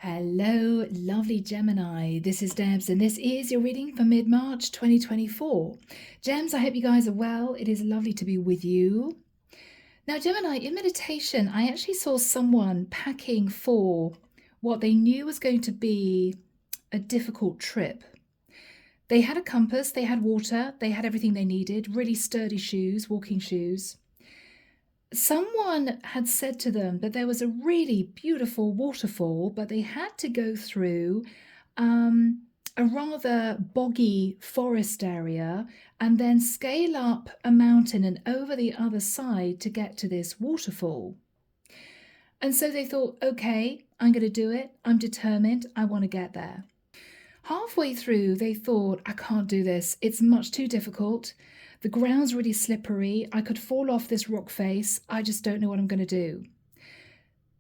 Hello, lovely Gemini. This is Debs, and this is your reading for mid-March 2024. Gems, I hope you guys are well. It is lovely to be with you. Now, Gemini, in meditation, I actually saw someone packing for what they knew was going to be a difficult trip. They had a compass, they had water, they had everything they needed, really sturdy shoes, walking shoes. Someone had said to them that there was a really beautiful waterfall, but they had to go through a rather boggy forest area and then scale up a mountain and over the other side to get to this waterfall. And so they thought, okay, I'm going to do it. I'm determined. I want to get there. Halfway through, they thought, I can't do this. It's much too difficult. The ground's really slippery. I could fall off this rock face. I just don't know what I'm going to do.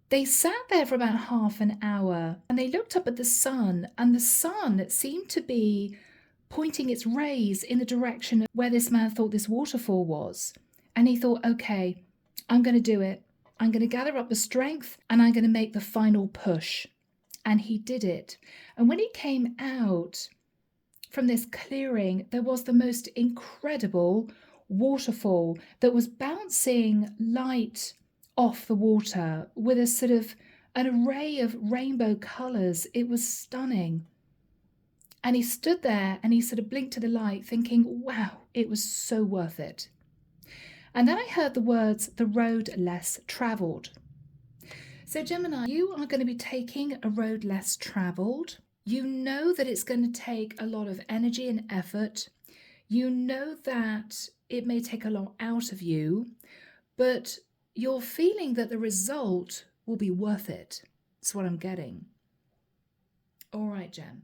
They sat there for about half an hour and they looked up at the sun, and the sun seemed to be pointing its rays in the direction of where this man thought this waterfall was. And he thought, okay, I'm going to do it. I'm going to gather up the strength and I'm going to make the final push. And he did it. And when he came out from this clearing, there was the most incredible waterfall that was bouncing light off the water with a sort of an array of rainbow colors. It was stunning. And he stood there and he sort of blinked to the light thinking, wow, it was so worth it. And then I heard the words, the road less traveled. So Gemini, you are going to be taking a road less traveled. You know that it's going to take a lot of energy and effort. You know that it may take a lot out of you, but you're feeling that the result will be worth it. That's what I'm getting. All right, Gem.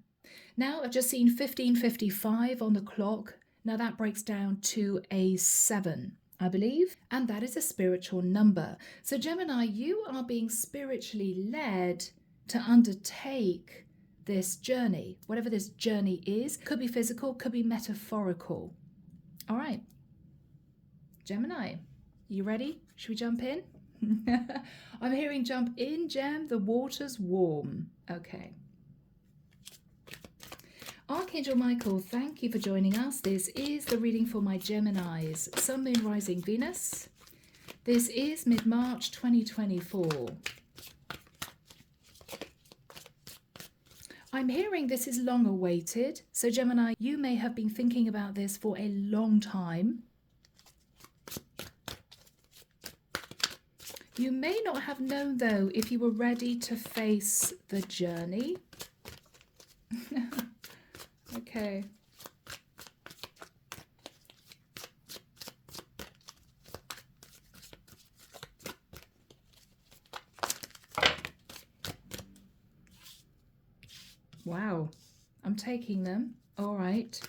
Now I've just seen 15:55 on the clock. Now that breaks down to a 7, I believe, and that is a spiritual number. So Gemini, you are being spiritually led to undertake this journey, whatever this journey is. Could be physical, could be metaphorical. All right, Gemini, you ready? Should we jump in? I'm hearing jump in, Gem. The water's warm. Okay. Archangel Michael, thank you for joining us. This is the reading for my Geminis, Sun, Moon, Rising, Venus. This is mid-March 2024. I'm hearing this is long awaited. So Gemini, you may have been thinking about this for a long time. You may not have known, though, if you were ready to face the journey. Okay. Wow, I'm taking them. All right.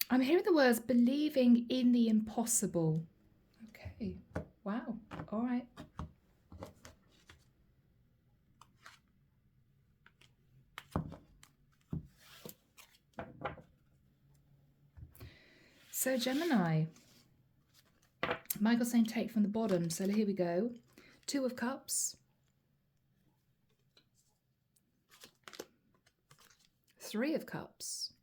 I'm hearing the words believing in the impossible. Okay. Wow. All right. So Gemini, Michael's saying take from the bottom. So here we go. 2 of Cups. 3 of Cups.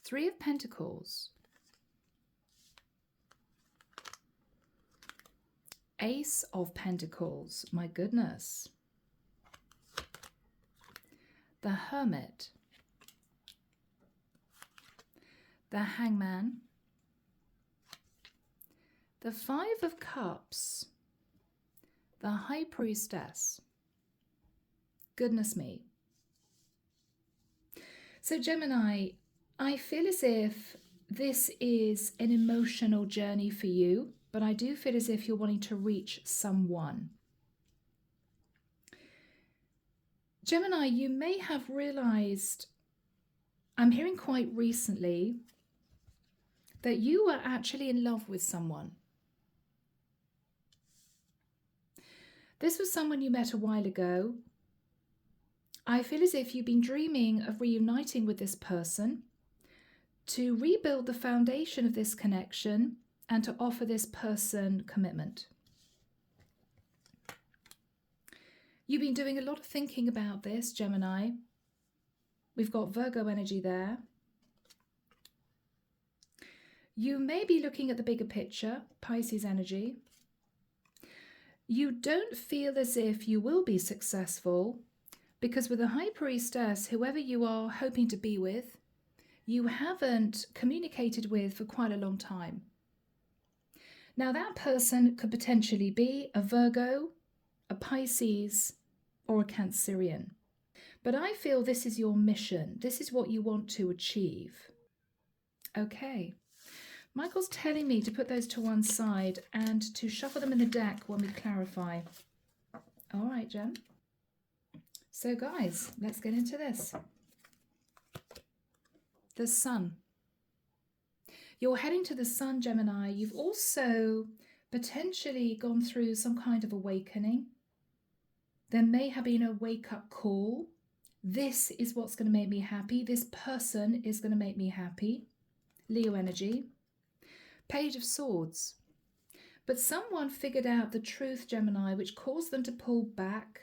3 of Pentacles. Ace of Pentacles. My goodness. The Hermit. The Hangman. The 5 of Cups. The High Priestess. Goodness me. So Gemini, I feel as if this is an emotional journey for you, but I do feel as if you're wanting to reach someone. Gemini, you may have realized, I'm hearing quite recently, that you were actually in love with someone. This was someone you met a while ago. I feel as if you've been dreaming of reuniting with this person to rebuild the foundation of this connection and to offer this person commitment. You've been doing a lot of thinking about this, Gemini. We've got Virgo energy there. You may be looking at the bigger picture, Pisces energy. You don't feel as if you will be successful because with the High Priestess, whoever you are hoping to be with, you haven't communicated with for quite a long time. Now that person could potentially be a Virgo, a Pisces, or a Cancerian. But I feel this is your mission. This is what you want to achieve. Okay. Michael's telling me to put those to one side and to shuffle them in the deck when we clarify. All right, Gem. So guys, let's get into this. The Sun. You're heading to the Sun, Gemini. You've also potentially gone through some kind of awakening. There may have been a wake-up call. This is what's going to make me happy. This person is going to make me happy. Leo energy. Page of Swords. But someone figured out the truth, Gemini, which caused them to pull back.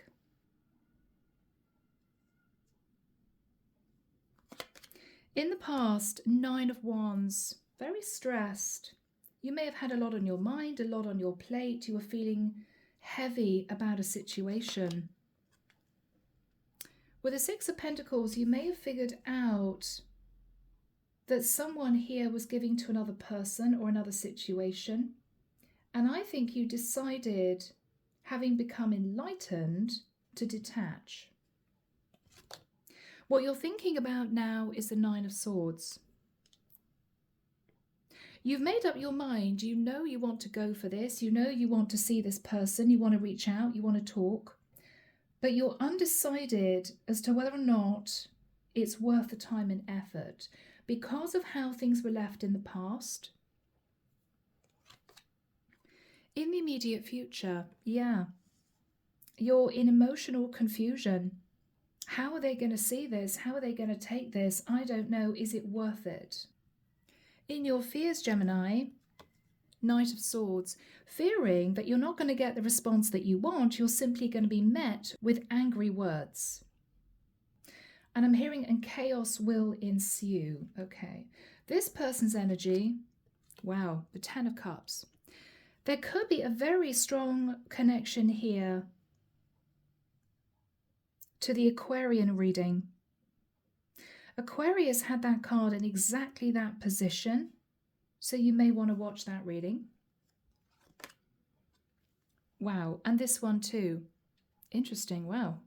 In the past, 9 of Wands, very stressed. You may have had a lot on your mind, a lot on your plate. You were feeling heavy about a situation. With the 6 of Pentacles, you may have figured out that someone here was giving to another person or another situation. And I think you decided, having become enlightened, to detach. What you're thinking about now is the 9 of Swords. You've made up your mind. You know you want to go for this. You know you want to see this person. You want to reach out. You want to talk. But you're undecided as to whether or not it's worth the time and effort because of how things were left in the past. In the immediate future, yeah, you're in emotional confusion. How are they going to see this? How are they going to take this? I don't know. Is it worth it? In your fears, Gemini, Knight of Swords, fearing that you're not going to get the response that you want, you're simply going to be met with angry words. And I'm hearing, and chaos will ensue. Okay. This person's energy, wow, the 10 of Cups. There could be a very strong connection here to the Aquarian reading. Aquarius had that card in exactly that position, so you may want to watch that reading. Wow, and this one too. Interesting, wow.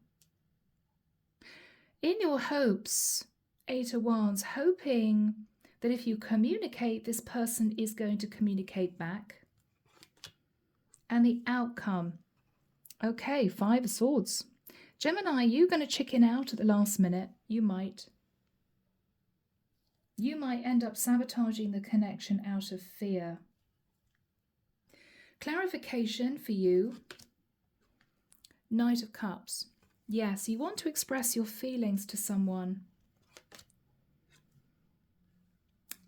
In your hopes, 8 of Wands, hoping that if you communicate, this person is going to communicate back. And the outcome. Okay, 5 of Swords. Gemini, you're going to chicken out at the last minute. You might. You might end up sabotaging the connection out of fear. Clarification for you. Knight of Cups. Yes, you want to express your feelings to someone.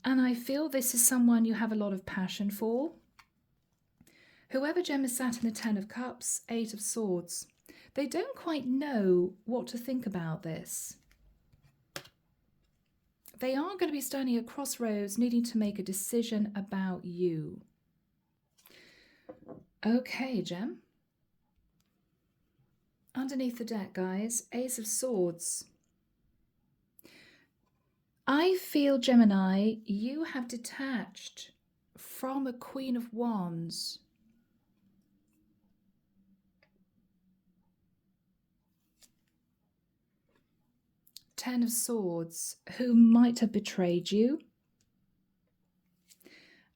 And I feel this is someone you have a lot of passion for. Whoever Gem is sat in the 10 of Cups, 8 of Swords, they don't quite know what to think about this. They are going to be standing at crossroads, needing to make a decision about you. Okay, Gem. Underneath the deck, guys, Ace of Swords. I feel, Gemini, you have detached from a Queen of Wands. Ten of Swords, who might have betrayed you.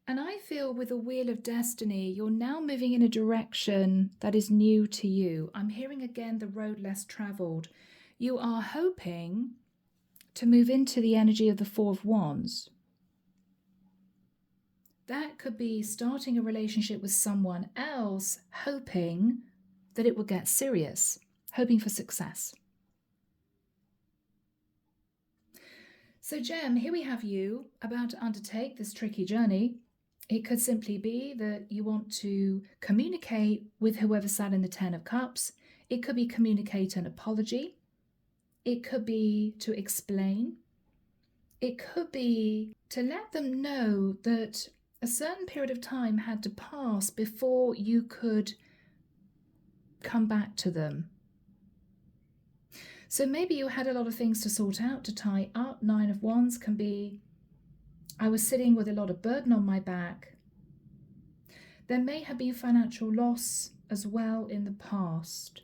And I feel with the Wheel of Destiny, you're now moving in a direction that is new to you. I'm hearing again the road less traveled. You are hoping to move into the energy of the 4 of Wands. That could be starting a relationship with someone else, hoping that it will get serious, hoping for success. So Gem, here we have you about to undertake this tricky journey. It could simply be that you want to communicate with whoever sat in the Ten of Cups. It could be communicate an apology. It could be to explain. It could be to let them know that a certain period of time had to pass before you could come back to them. So maybe you had a lot of things to sort out, to tie up. 9 of Wands can be, I was sitting with a lot of burden on my back. There may have been financial loss as well in the past.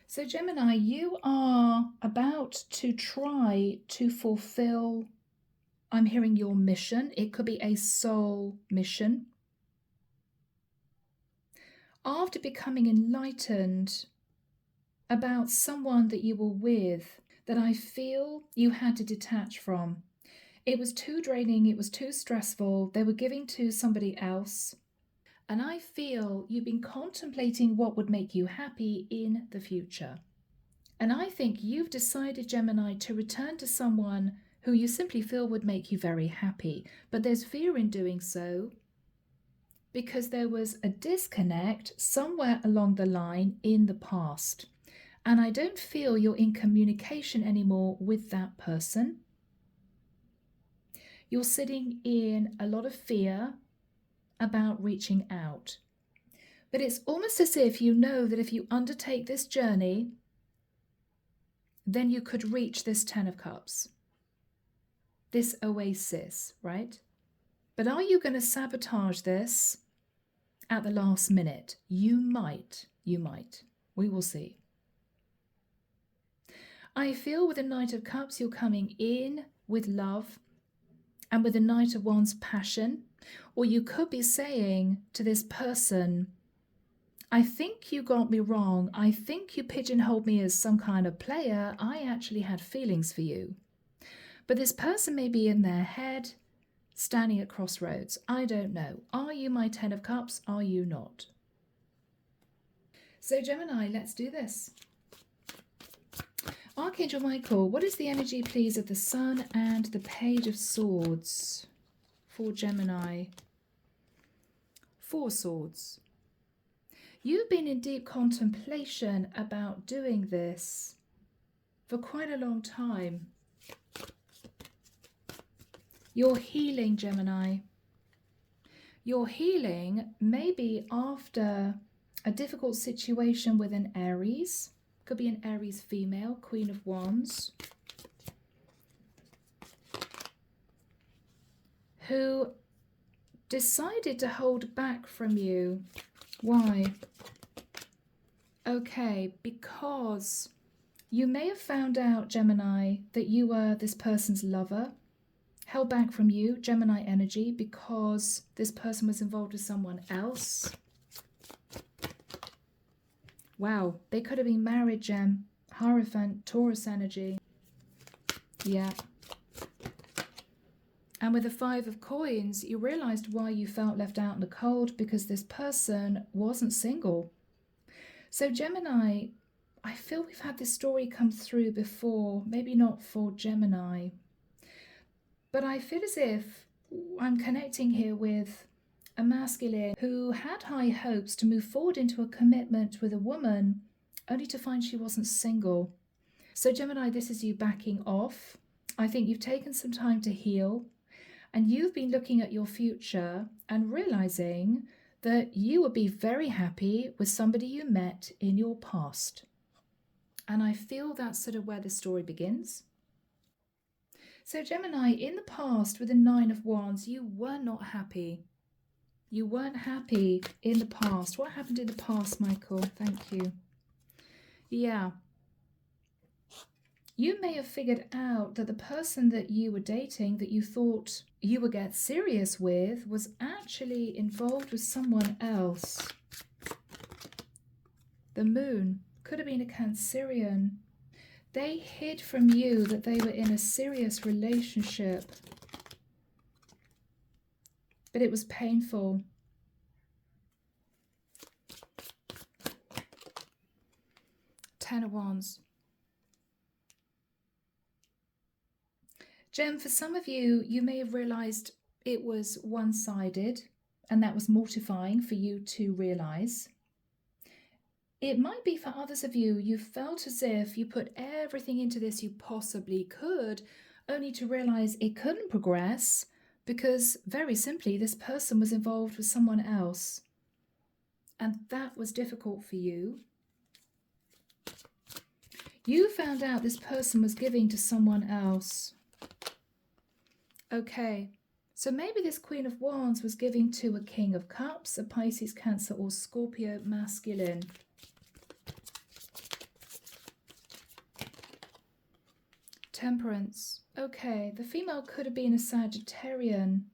So Gemini, you are about to try to fulfill, I'm hearing, your mission. It could be a soul mission. After becoming enlightened about someone that you were with, that I feel you had to detach from. It was too draining, it was too stressful, they were giving to somebody else. And I feel you've been contemplating what would make you happy in the future. And I think you've decided, Gemini, to return to someone who you simply feel would make you very happy. But there's fear in doing so because there was a disconnect somewhere along the line in the past. And I don't feel you're in communication anymore with that person. You're sitting in a lot of fear about reaching out. But it's almost as if you know that if you undertake this journey, then you could reach this 10 of Cups, this oasis, right? But are you going to sabotage this at the last minute? You might. We will see. I feel with the Knight of Cups, you're coming in with love, and with the Knight of Wands, passion. Or you could be saying to this person, I think you got me wrong. I think you pigeonholed me as some kind of player. I actually had feelings for you. But this person may be in their head, standing at crossroads. I don't know. Are you my 10 of Cups? Are you not? So Gemini, let's do this. Archangel Michael, what is the energy, please, of the Sun and the Page of Swords for Gemini? 4 swords. You've been in deep contemplation about doing this for quite a long time. You're healing, Gemini. You're healing maybe after a difficult situation with an Aries. Could be an Aries female, Queen of Wands, who decided to hold back from you. Why? Okay, because you may have found out, Gemini, that you were this person's lover, held back from you, Gemini energy, because this person was involved with someone else. Wow, they could have been married, Gem. Hierophant, Taurus energy. Yeah. And with the 5 of Coins, you realized why you felt left out in the cold, because this person wasn't single. So Gemini, I feel we've had this story come through before, maybe not for Gemini, but I feel as if I'm connecting here with a masculine who had high hopes to move forward into a commitment with a woman, only to find she wasn't single. So Gemini, this is you backing off. I think you've taken some time to heal, and you've been looking at your future and realizing that you would be very happy with somebody you met in your past. And I feel that's sort of where the story begins. So Gemini, in the past with the 9 of Wands, you were not happy. You weren't happy in the past. What happened in the past, Michael? Thank you. Yeah. You may have figured out that the person that you were dating, that you thought you would get serious with, was actually involved with someone else. The Moon could have been a Cancerian. They hid from you that they were in a serious relationship, but it was painful. Ten of Wands. Gem, for some of you, you may have realized it was one-sided, and that was mortifying for you to realize. It might be for others of you, you felt as if you put everything into this you possibly could, only to realize it couldn't progress because, very simply, this person was involved with someone else. And that was difficult for you. You found out this person was giving to someone else. Okay, so maybe this Queen of Wands was giving to a King of Cups, a Pisces, Cancer, or Scorpio masculine. Temperance. Okay, the female could have been a Sagittarian.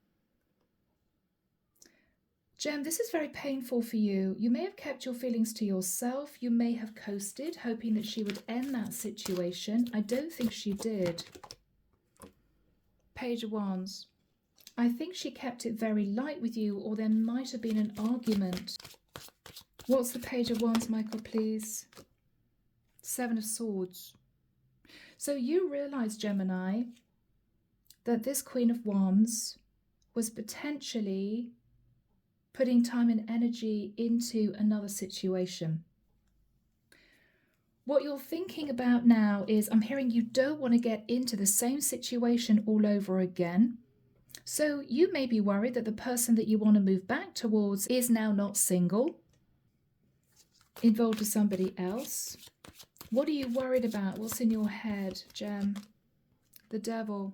Gem, this is very painful for you. You may have kept your feelings to yourself. You may have coasted, hoping that she would end that situation. I don't think she did. Page of Wands. I think she kept it very light with you, or there might have been an argument. What's the Page of Wands, Michael, please? Seven of Swords. So you realize, Gemini, that this Queen of Wands was potentially putting time and energy into another situation. What you're thinking about now is, I'm hearing you don't want to get into the same situation all over again. So you may be worried that the person that you want to move back towards is now not single, involved with somebody else. What are you worried about? What's in your head, Gem? The Devil.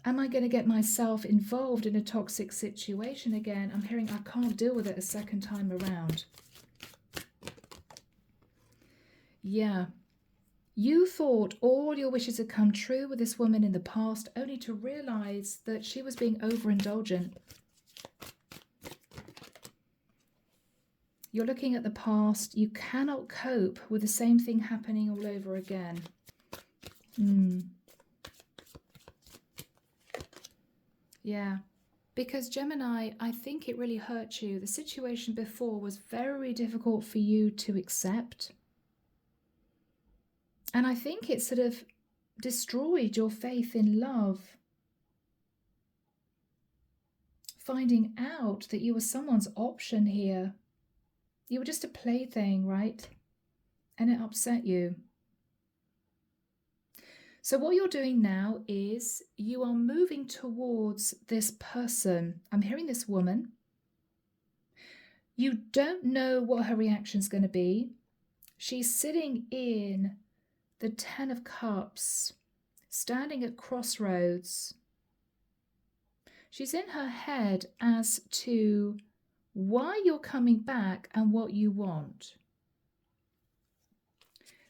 Am I going to get myself involved in a toxic situation again? I'm hearing I can't deal with it a second time around. Yeah. You thought all your wishes had come true with this woman in the past, only to realize that she was being overindulgent. You're looking at the past. You cannot cope with the same thing happening all over again. Yeah, because Gemini, I think it really hurt you. The situation before was very difficult for you to accept. And I think it sort of destroyed your faith in love. Finding out that you were someone's option here. You were just a plaything, right? And it upset you. So what you're doing now is you are moving towards this person. I'm hearing this woman. You don't know what her reaction is going to be. She's sitting in the Ten of Cups, standing at crossroads. She's in her head as to why you're coming back and what you want.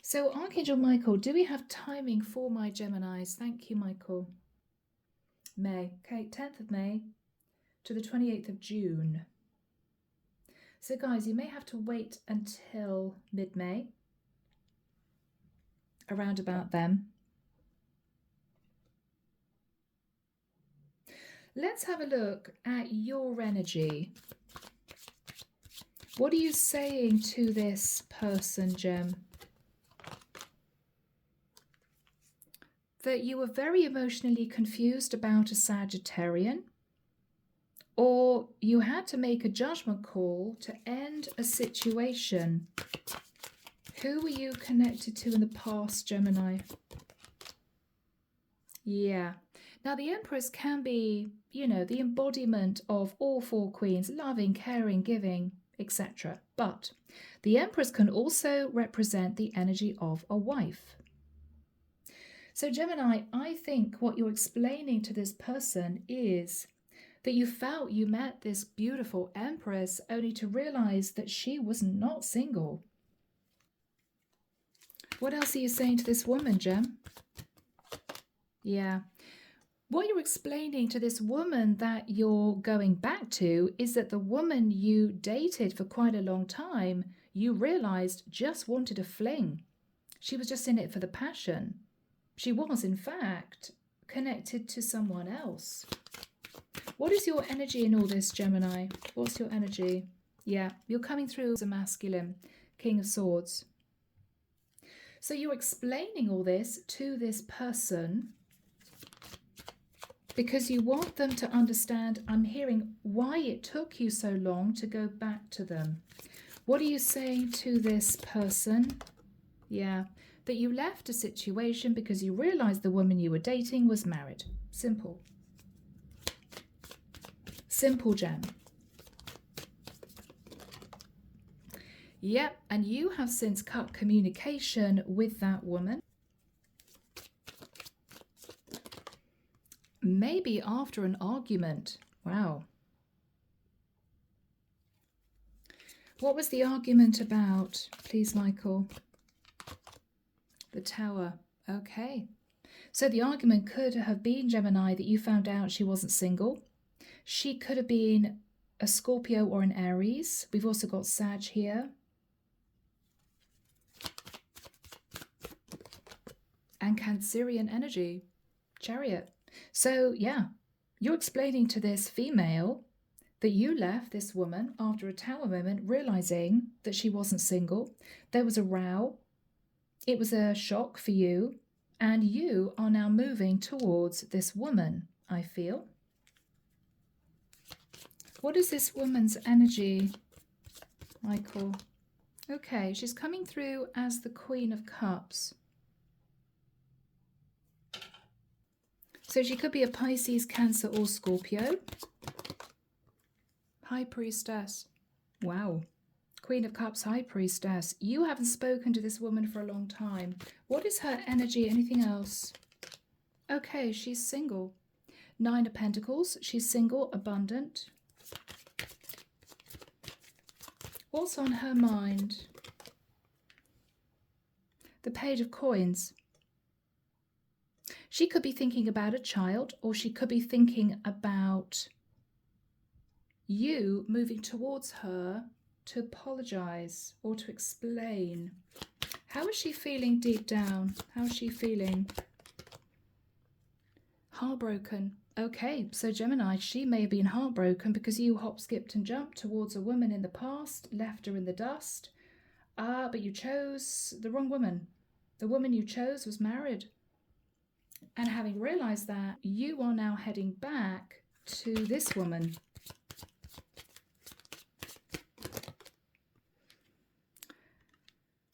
So, Archangel Michael, do we have timing for my Geminis? Thank you, Michael. May. Okay, 10th of May to the 28th of June. So, guys, you may have to wait until mid-May, around about then. Let's have a look at your energy. What are you saying to this person, Gem? That you were very emotionally confused about a Sagittarian, or you had to make a judgment call to end a situation. Who were you connected to in the past, Gemini? Yeah. Now, the Empress can be, you know, the embodiment of all four queens, loving, caring, giving, etc. But the Empress can also represent the energy of a wife. So Gemini, I think what you're explaining to this person is that you felt you met this beautiful Empress only to realize that she was not single. What else are you saying to this woman, Gem? Yeah. What you're explaining to this woman that you're going back to is that the woman you dated for quite a long time, you realized just wanted a fling. She was just in it for the passion. She was, in fact, connected to someone else. What is your energy in all this, Gemini? What's your energy? Yeah, you're coming through as a masculine, King of Swords. So you're explaining all this to this person. because you want them to understand, I'm hearing, why it took you so long to go back to them. What are you saying to this person? Yeah, that you left a situation because you realized the woman you were dating was married. Simple. Simple, Gem. Yep, and you have since cut communication with that woman. Maybe after an argument. Wow. What was the argument about, please, Michael? The Tower. Okay. So the argument could have been, Gemini, that you found out she wasn't single. She could have been a Scorpio or an Aries. We've also got Sag here. And Cancerian energy. Chariot. So, yeah, you're explaining to this female that you left this woman after a Tower moment, realizing that she wasn't single. There was a row. It was a shock for you. And you are now moving towards this woman, I feel. What is this woman's energy, Michael? Okay, she's coming through as the Queen of Cups. So she could be a Pisces, Cancer, or Scorpio. High Priestess. Wow. Queen of Cups, High Priestess. You haven't spoken to this woman for a long time. What is her energy? Anything else? Okay, she's single. Nine of Pentacles. She's single, abundant. What's on her mind? The Page of Coins. She could be thinking about a child, or she could be thinking about you moving towards her to apologize or to explain. How is she feeling deep down? How is she feeling? Heartbroken. Okay, so Gemini, she may have been heartbroken because you hop, skipped and jumped towards a woman in the past, left her in the dust. But you chose the wrong woman. The woman you chose was married. And having realized that, you are now heading back to this woman.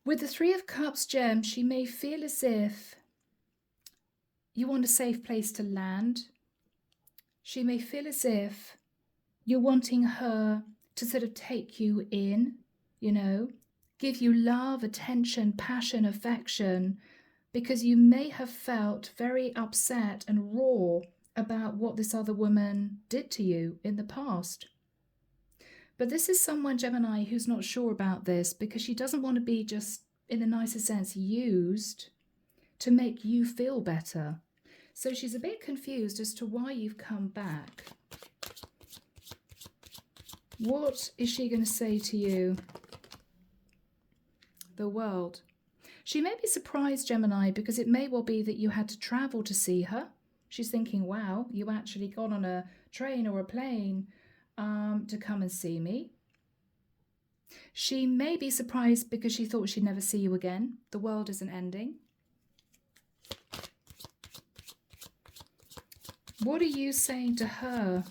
With the Three of Cups, Gem, she may feel as if you want a safe place to land. She may feel as if you're wanting her to sort of take you in, you know, give you love, attention, passion, affection, because you may have felt very upset and raw about what this other woman did to you in the past. But this is someone, Gemini, who's not sure about this because she doesn't want to be just, in the nicest sense, used to make you feel better. So she's a bit confused as to why you've come back. What is she going to say to you? The World. She may be surprised, Gemini, because it may well be that you had to travel to see her. She's thinking, wow, you actually got on a train or a plane to come and see me. She may be surprised because she thought she'd never see you again. The world isn't ending. What are you saying to her?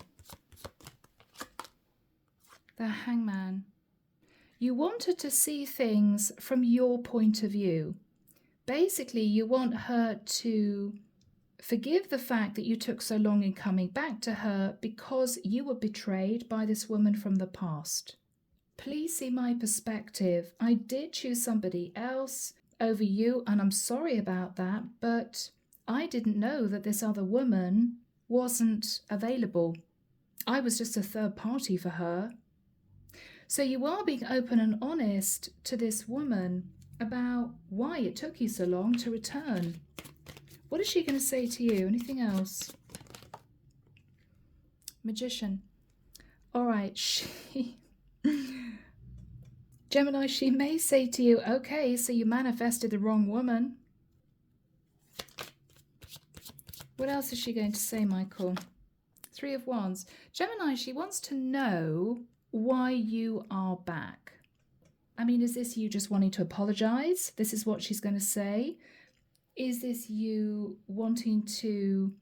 The Hangman. You want her to see things from your point of view. Basically, you want her to forgive the fact that you took so long in coming back to her because you were betrayed by this woman from the past. Please see my perspective. I did choose somebody else over you, and I'm sorry about that, but I didn't know that this other woman wasn't available. I was just a third party for her. So you are being open and honest to this woman about why it took you so long to return. What is she going to say to you? Anything else? Magician. All right, Gemini, she may say to you, okay, so you manifested the wrong woman. What else is she going to say, Michael? Three of Wands. Gemini, she wants to know why you are back. I mean, is this you just wanting to apologize? This is what she's going to say. Is this you wanting to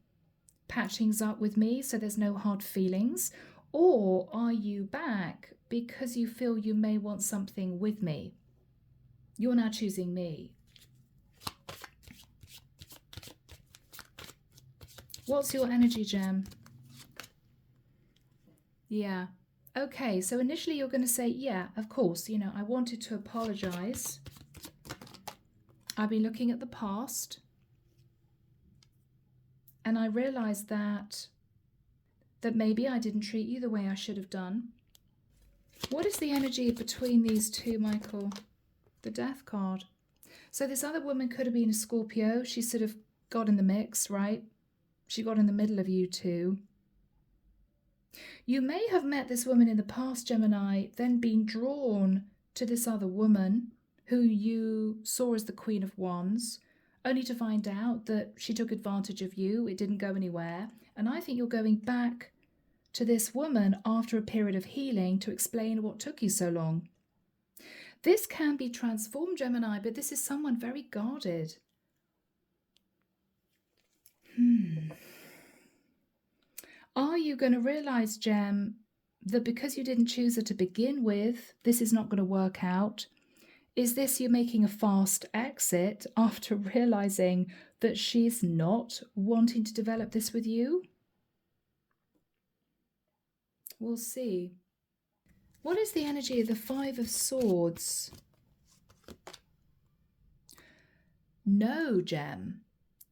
patch things up with me so there's no hard feelings? Or are you back because you feel you may want something with me? You're now choosing me. What's your energy, Gem? Yeah. Okay, so initially you're going to say, yeah, of course, you know, I wanted to apologize. I've been looking at the past and I realized that maybe I didn't treat you the way I should have done. What is the energy between these two, Michael? The Death card. So this other woman could have been a Scorpio. She sort of got in the mix, right? She got in the middle of you two. You may have met this woman in the past, Gemini, then been drawn to this other woman who you saw as the Queen of Wands, only to find out that she took advantage of you. It didn't go anywhere. And I think you're going back to this woman after a period of healing to explain what took you so long. This can be transformed, Gemini, but this is someone very guarded. Are you going to realize, Gem, that because you didn't choose her to begin with, this is not going to work out? Is this you making a fast exit after realizing that she's not wanting to develop this with you? We'll see. What is the energy of the Five of Swords? No, Gem.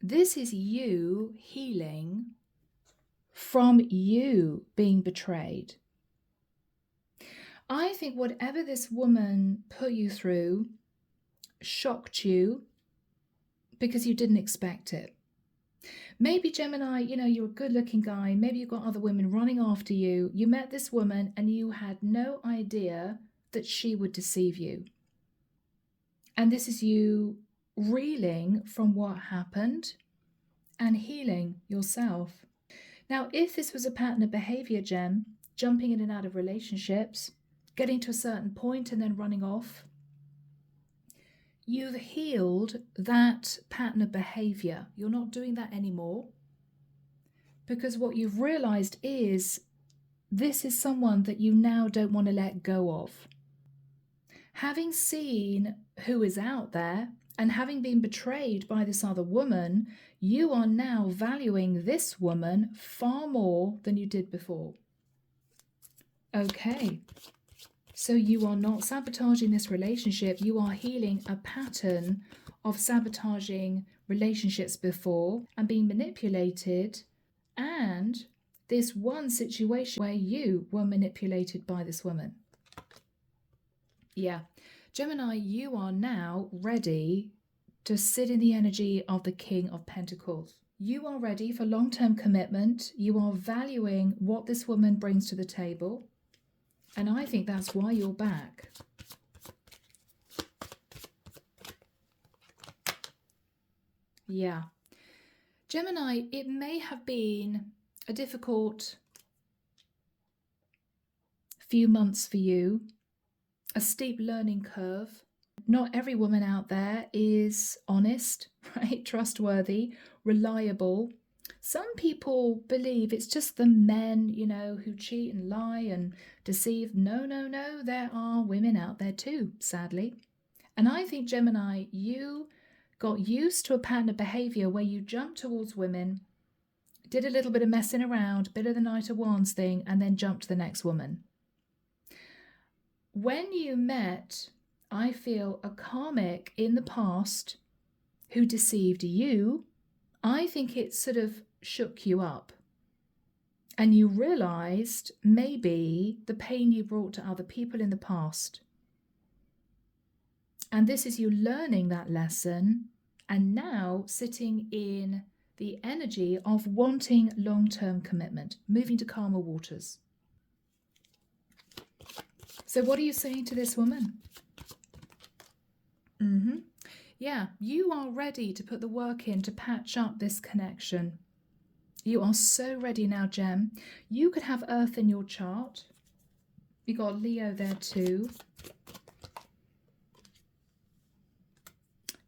This is you healing from you being betrayed. I think whatever this woman put you through shocked you because you didn't expect it. Maybe, Gemini, you know, you're a good-looking guy. Maybe you've got other women running after you. You met this woman and you had no idea that she would deceive you. And this is you reeling from what happened and healing yourself. Now, if this was a pattern of behavior, Gem, jumping in and out of relationships, getting to a certain point and then running off, you've healed that pattern of behavior. You're not doing that anymore because what you've realized is this is someone that you now don't want to let go of. Having seen who is out there and having been betrayed by this other woman, you are now valuing this woman far more than you did before. Okay. So you are not sabotaging this relationship. You are healing a pattern of sabotaging relationships before and being manipulated. And this one situation where you were manipulated by this woman. Yeah. Gemini, you are now ready to sit in the energy of the King of Pentacles. You are ready for long-term commitment. You are valuing what this woman brings to the table. And I think that's why you're back. Yeah. Gemini, it may have been a difficult few months for you, a steep learning curve. Not every woman out there is honest, right? Trustworthy, reliable. Some people believe it's just the men, you know, who cheat and lie and deceive. No, no, no. There are women out there too, sadly. And I think, Gemini, you got used to a pattern of behavior where you jumped towards women, did a little bit of messing around, bit of the Knight of Wands thing, and then jumped to the next woman. When you met, I feel, a karmic in the past who deceived you, I think it sort of shook you up and you realized maybe the pain you brought to other people in the past. And this is you learning that lesson and now sitting in the energy of wanting long-term commitment, moving to calmer waters. So what are you saying to this woman? Yeah, you are ready to put the work in to patch up this connection. You are so ready now, Gem. You could have Earth in your chart. You got Leo there too.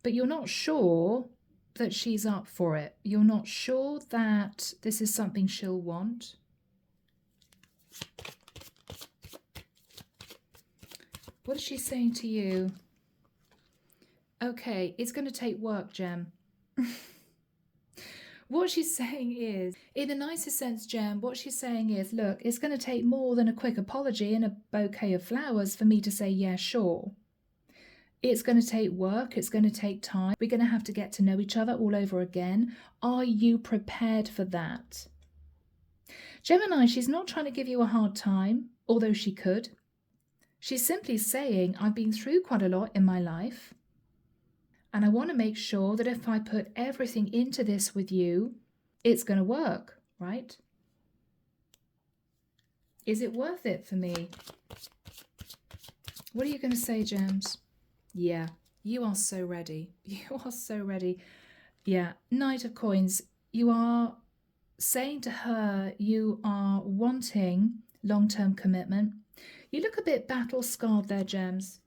But you're not sure that she's up for it. You're not sure that this is something she'll want. What is she saying to you? Okay, it's going to take work, Gem. What she's saying is, in the nicest sense, Gem, what she's saying is, look, it's going to take more than a quick apology and a bouquet of flowers for me to say, yeah, sure. It's going to take work. It's going to take time. We're going to have to get to know each other all over again. Are you prepared for that? Gemini, she's not trying to give you a hard time, although she could. She's simply saying, I've been through quite a lot in my life. And I want to make sure that if I put everything into this with you, it's going to work, right? Is it worth it for me? What are you going to say, Gems? Yeah, you are so ready. You are so ready. Yeah, Knight of Coins. You are saying to her you are wanting long-term commitment. You look a bit battle-scarred there, Gems.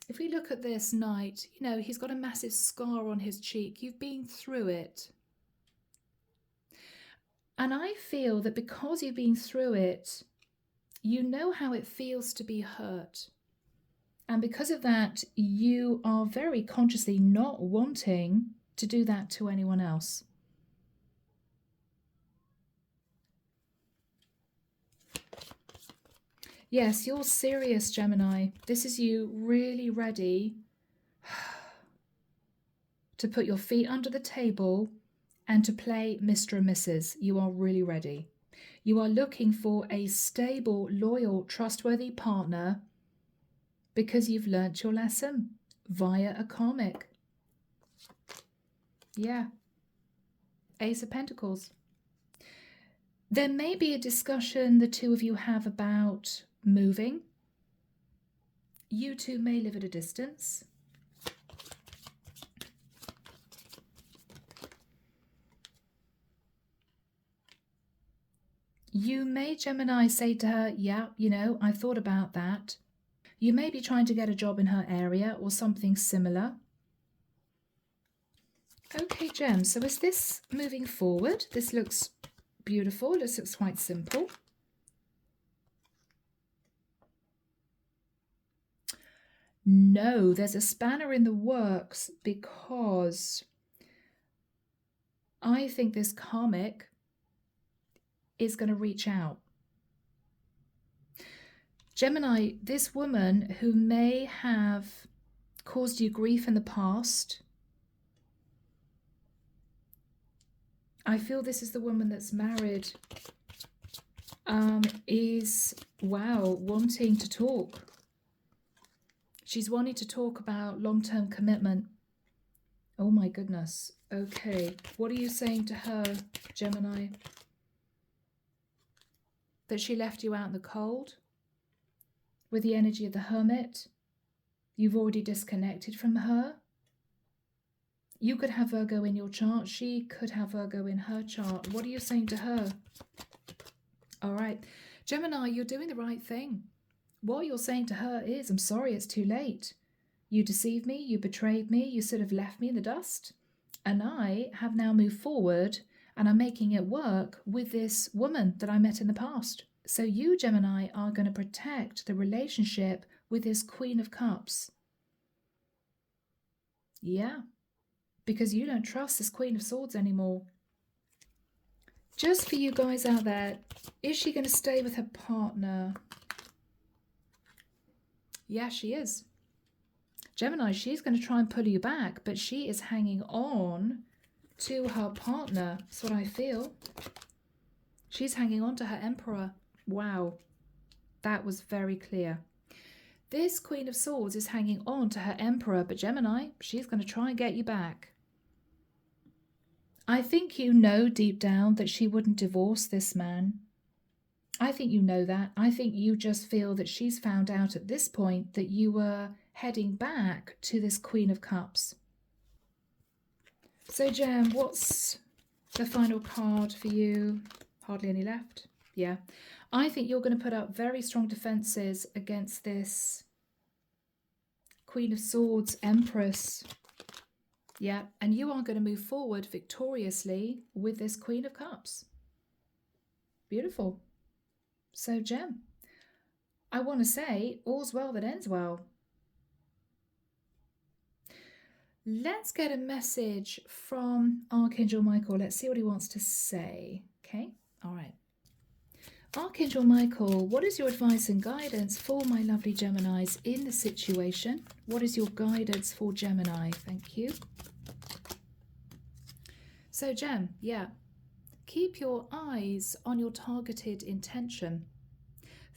If we look at this Knight, you know, he's got a massive scar on his cheek. You've been through it. And I feel that because you've been through it, you know how it feels to be hurt. And because of that, you are very consciously not wanting to do that to anyone else. Yes, you're serious, Gemini. This is you really ready to put your feet under the table and to play Mr. and Mrs. You are really ready. You are looking for a stable, loyal, trustworthy partner because you've learnt your lesson via a karmic. Yeah. Ace of Pentacles. There may be a discussion the two of you have about moving. You two may live at a distance. You may, Gemini, say to her, yeah, you know, I thought about that. You may be trying to get a job in her area or something similar. Okay, Gem, so is this moving forward? This looks beautiful. This looks quite simple. No, there's a spanner in the works because I think this karmic is going to reach out. Gemini, this woman who may have caused you grief in the past, I feel this is the woman that's married, is, wow, wanting to talk. She's wanting to talk about long-term commitment. Oh my goodness. Okay, what are you saying to her, Gemini? That she left you out in the cold? With the energy of the Hermit? You've already disconnected from her? You could have Virgo in your chart. She could have Virgo in her chart. What are you saying to her? All right. Gemini, you're doing the right thing. What you're saying to her is, I'm sorry, it's too late. You deceived me, you betrayed me, you sort of left me in the dust. And I have now moved forward and I'm making it work with this woman that I met in the past. So you, Gemini, are going to protect the relationship with this Queen of Cups. Yeah, because you don't trust this Queen of Swords anymore. Just for you guys out there, is she going to stay with her partner? Yeah, she is. Gemini, she's going to try and pull you back, but she is hanging on to her partner. That's what I feel. She's hanging on to her Emperor. Wow, that was very clear. This Queen of Swords is hanging on to her Emperor, but Gemini, she's going to try and get you back. I think you know deep down that she wouldn't divorce this man. I think you know that. I think you just feel that she's found out at this point that you were heading back to this Queen of Cups. So, Gem, what's the final card for you? Hardly any left. Yeah. I think you're going to put up very strong defenses against this Queen of Swords Empress. Yeah, and you are going to move forward victoriously with this Queen of Cups. Beautiful. So, Gem, I want to say all's well that ends well. Let's get a message from Archangel Michael. Let's see what he wants to say. Okay, all right. Archangel Michael, what is your advice and guidance for my lovely Geminis in the situation? What is your guidance for Gemini? Thank you. So, Gem, yeah, keep your eyes on your targeted intention.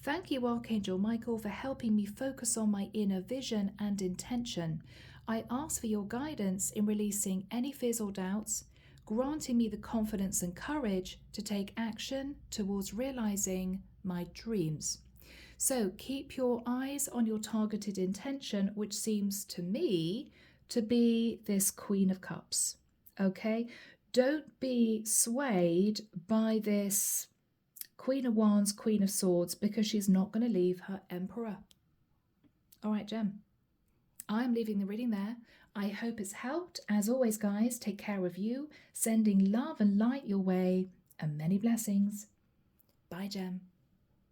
Thank you, Archangel Michael, for helping me focus on my inner vision and intention. I ask for your guidance in releasing any fears or doubts, granting me the confidence and courage to take action towards realizing my dreams. So keep your eyes on your targeted intention, which seems to me to be this Queen of Cups. Okay? Don't be swayed by this Queen of Wands, Queen of Swords, because she's not going to leave her Emperor. All right, Gem. I'm leaving the reading there. I hope it's helped. As always, guys, take care of you, sending love and light your way, and many blessings. Bye, Gem.